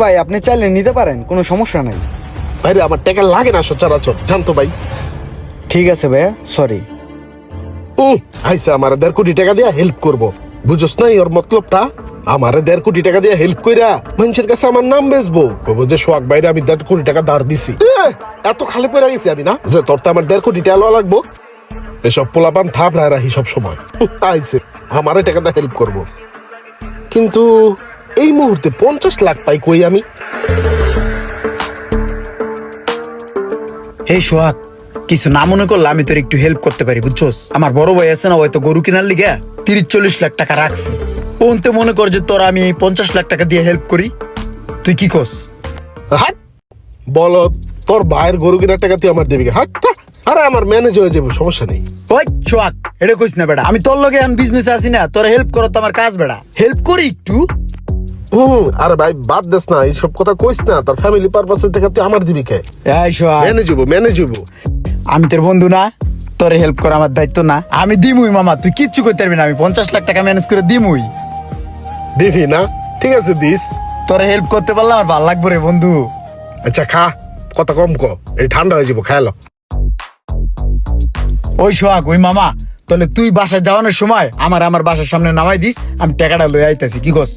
ভাই আপনি চাইলে নিতে পারেন, কোনো সমস্যা নাই। ভাইরে আমার টাকা লাগে না সচরাচর, জানতো ভাই। ঠিক আছে ভাইয়া, সরি। আইসা আমার 1.5 কোটি টাকা দিয়া হেল্প করবো, বুঝোস না ওর মতলবটা? আমার 1.5 কোটি টাকা দিয়া হেল্প কইরা মানুষের কাছে আমার নাম বেচবো, কইবো যে সোহাগ ভাইরে আমি 1.5 কোটি টাকা ধার দিছি। এত খালি পড়ে গেছি আমি না যে তোর তো আমার 1.5 কোটি টাকা লওয়া লাগবো। এসব পোলাপান থাপড়ায় রাখি সব সময়। আইসে আমারে টাকা দিয়ে হেল্প করবো, কিন্তু এই মুহূর্তে 50 লাখ পাই কই আমি? এই সোহাগ, কিছু না মনে করলে আমি তোর একটু হেল্প করতে পারি, বুঝছস? আমার বড় ভাই আছে না, হয়তো গরু কেনার লিগে 30-40 লাখ টাকা রাখছে। ওনতে মনে কর যে তোর আমি 50 লাখ টাকা দিয়ে হেল্প করি, তুই কি কস? হাট বলো, তোর ভাইয়ের গরু কেনার টাকা তুই আমার দিবি? হাট, আরে আমার ম্যানেজ হয়ে যাবো, সমস্যা নেই। ওই সোহাগ, এটা কইস না বেটা, আমি তোর লগে বিজনেসে আছি না, তোর হেল্প করো তো আমার কাজ বেটা, হেল্প করি একটু। আরে ভাই বাদ দেস না, এইসব কথা কইস না। তোর ফ্যামিলি পারপাসের টাকা তুই আমার দিবি কে? এই সোহাগ, ম্যানেজ হবো। আমি তোর বন্ধু না? তোর হেল্প করা আমার দায়িত্ব না? আমি দিমুই মামা, তুই কিচ্ছু করতে পারবি না, আমি 50 লাখ টাকা ম্যানেজ করে দিমুই। দিবি না? ঠিক আছে দিস। তোর হেল্প করতে পারলে আমার ভালো লাগবে রে বন্ধু। আচ্ছা খা, কথা কম ক, এই ঠান্ডা হয়ে যাবো, খেয়াল। ওই সোহাগ, ওই মামা, তাহলে তুই বাসায় যাওয়ানোর সময় আমার বাসার সামনে নামাই দিস, আমি টাকাটা লই আইতাছি, কি কস?